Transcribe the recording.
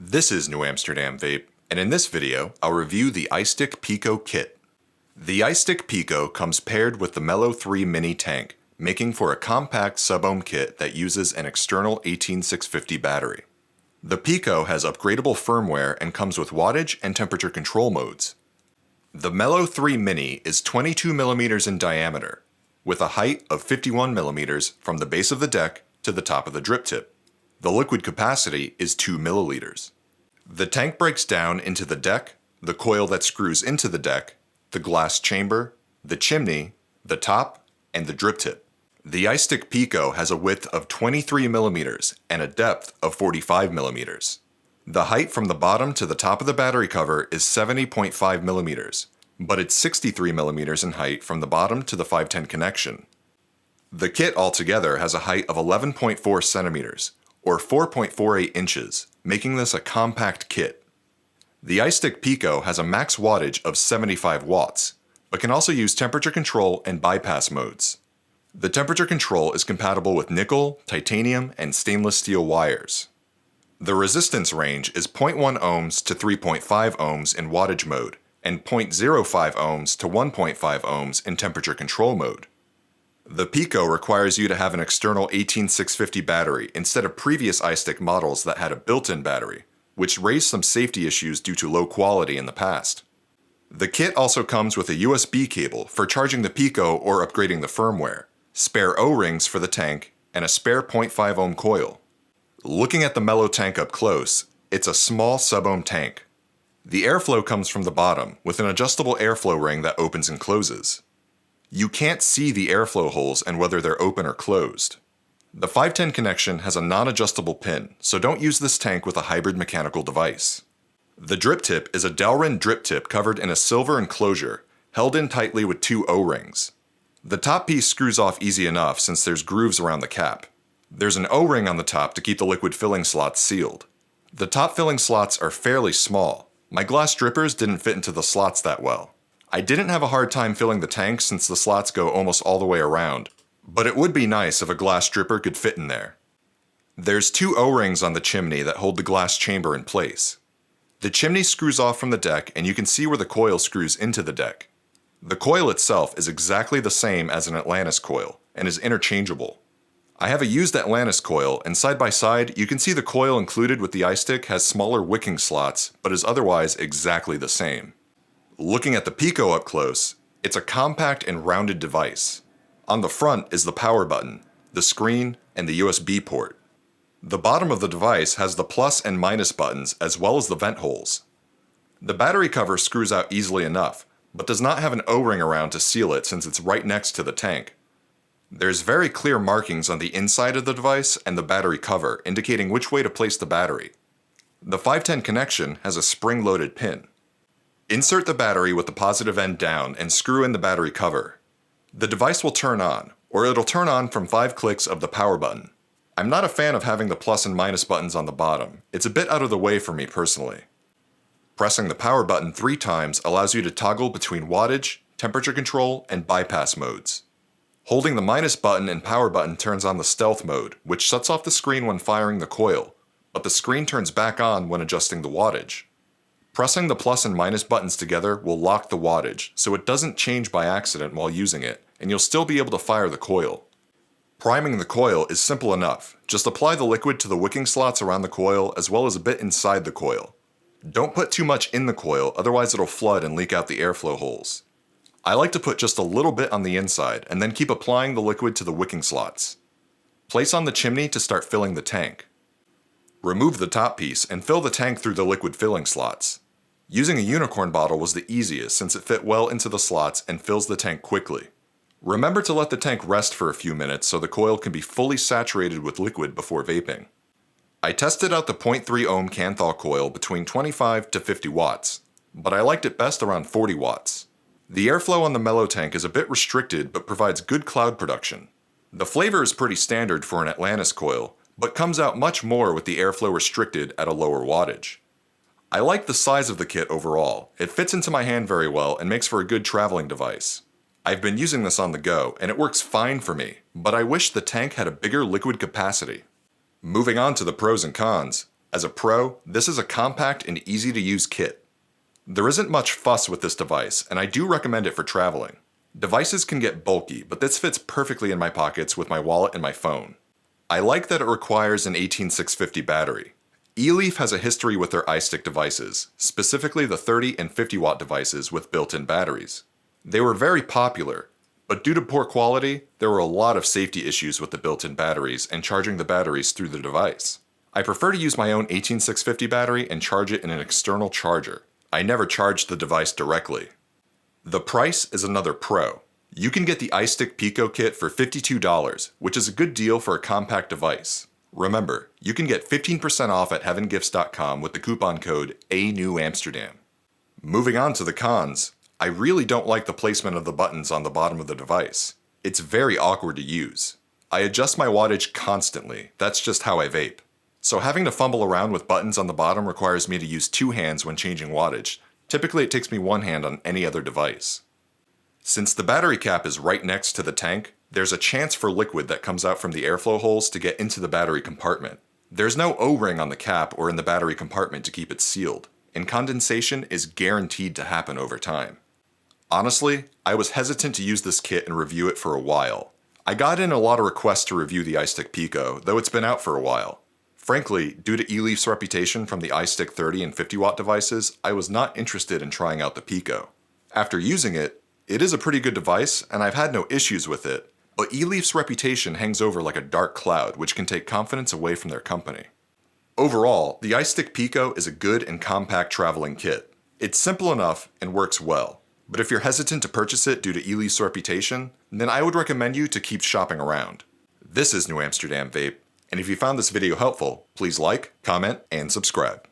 This is New Amsterdam Vape, and in this video, I'll review the iStick Pico Kit. The iStick Pico comes paired with the Mellow 3 Mini tank, making for a compact sub-ohm kit that uses an external 18650 battery. The Pico has upgradable firmware and comes with wattage and temperature control modes. The Mellow 3 Mini is 22mm in diameter, with a height of 51mm from the base of the deck to the top of the drip tip. The liquid capacity is 2 milliliters. The tank breaks down into the deck, the coil that screws into the deck, the glass chamber, the chimney, the top, and the drip tip. The iStick Pico has a width of 23mm and a depth of 45mm. The height from the bottom to the top of the battery cover is 70.5mm, but it's 63mm in height from the bottom to the 510 connection. The kit altogether has a height of 11.4 centimeters, or 4.48 inches, making this a compact kit. The iStick Pico has a max wattage of 75 watts, but can also use temperature control and bypass modes. The temperature control is compatible with nickel, titanium, and stainless steel wires. The resistance range is 0.1 ohms to 3.5 ohms in wattage mode, and 0.05 ohms to 1.5 ohms in temperature control mode. The Pico requires you to have an external 18650 battery instead of previous iStick models that had a built-in battery, which raised some safety issues due to low quality in the past. The kit also comes with a USB cable for charging the Pico or upgrading the firmware, spare O-rings for the tank, and a spare 0.5 ohm coil. Looking at the Mellow tank up close, it's a small sub-ohm tank. The airflow comes from the bottom with an adjustable airflow ring that opens and closes. You can't see the airflow holes and whether they're open or closed. The 510 connection has a non-adjustable pin, so don't use this tank with a hybrid mechanical device. The drip tip is a Delrin drip tip covered in a silver enclosure, held in tightly with 2 O-rings. The top piece screws off easy enough since there's grooves around the cap. There's an O-ring on the top to keep the liquid filling slots sealed. The top filling slots are fairly small. My glass drippers didn't fit into the slots that well. I didn't have a hard time filling the tank since the slots go almost all the way around, but it would be nice if a glass dripper could fit in there. There's 2 O-rings on the chimney that hold the glass chamber in place. The chimney screws off from the deck and you can see where the coil screws into the deck. The coil itself is exactly the same as an Atlantis coil and is interchangeable. I have a used Atlantis coil, and side by side you can see the coil included with the iStick has smaller wicking slots but is otherwise exactly the same. Looking at the Pico up close, it's a compact and rounded device. On the front is the power button, the screen, and the USB port. The bottom of the device has the plus and minus buttons as well as the vent holes. The battery cover screws out easily enough, but does not have an O-ring around to seal it since it's right next to the tank. There's very clear markings on the inside of the device and the battery cover indicating which way to place the battery. The 510 connection has a spring-loaded pin. Insert the battery with the positive end down and screw in the battery cover. The device will turn on, or it'll turn on from 5 clicks of the power button. I'm not a fan of having the plus and minus buttons on the bottom. It's a bit out of the way for me personally. Pressing the power button 3 times allows you to toggle between wattage, temperature control, and bypass modes. Holding the minus button and power button turns on the stealth mode, which shuts off the screen when firing the coil, but the screen turns back on when adjusting the wattage. Pressing the plus and minus buttons together will lock the wattage, so it doesn't change by accident while using it, and you'll still be able to fire the coil. Priming the coil is simple enough. Just apply the liquid to the wicking slots around the coil as well as a bit inside the coil. Don't put too much in the coil, otherwise it'll flood and leak out the airflow holes. I like to put just a little bit on the inside and then keep applying the liquid to the wicking slots. Place on the chimney to start filling the tank. Remove the top piece and fill the tank through the liquid filling slots. Using a unicorn bottle was the easiest since it fit well into the slots and fills the tank quickly. Remember to let the tank rest for a few minutes so the coil can be fully saturated with liquid before vaping. I tested out the 0.3 ohm Canthal coil between 25 to 50 watts, but I liked it best around 40 watts. The airflow on the Mellow tank is a bit restricted but provides good cloud production. The flavor is pretty standard for an Atlantis coil, but comes out much more with the airflow restricted at a lower wattage. I like the size of the kit overall. It fits into my hand very well and makes for a good traveling device. I've been using this on the go and it works fine for me, but I wish the tank had a bigger liquid capacity. Moving on to the pros and cons, As a pro, this is a compact and easy to use kit. There isn't much fuss with this device, and I do recommend it for traveling. Devices can get bulky, but this fits perfectly in my pockets with my wallet and my phone. I like that it requires an 18650 battery. Eleaf has a history with their iStick devices, specifically the 30 and 50 watt devices with built-in batteries. They were very popular, but due to poor quality, there were a lot of safety issues with the built-in batteries and charging the batteries through the device. I prefer to use my own 18650 battery and charge it in an external charger. I never charge the device directly. The price is another pro. You can get the iStick Pico Kit for $52, which is a good deal for a compact device. Remember, you can get 15% off at heavengifts.com with the coupon code ANEWAMSTERDAM. Moving on to the cons, I really don't like the placement of the buttons on the bottom of the device. It's very awkward to use. I adjust my wattage constantly, that's just how I vape. So having to fumble around with buttons on the bottom requires me to use two hands when changing wattage. Typically it takes me one hand on any other device. Since the battery cap is right next to the tank, there's a chance for liquid that comes out from the airflow holes to get into the battery compartment. There's no O-ring on the cap or in the battery compartment to keep it sealed, and condensation is guaranteed to happen over time. Honestly, I was hesitant to use this kit and review it for a while. I got in a lot of requests to review the iStick Pico, though it's been out for a while. Frankly, due to Eleaf's reputation from the iStick 30 and 50 watt devices, I was not interested in trying out the Pico. After using it, it is a pretty good device, and I've had no issues with it, but Eleaf's reputation hangs over like a dark cloud, which can take confidence away from their company. Overall, the iStick Pico is a good and compact traveling kit. It's simple enough and works well, but if you're hesitant to purchase it due to Eleaf's reputation, then I would recommend you to keep shopping around. This is New Amsterdam Vape, and if you found this video helpful, please like, comment, and subscribe.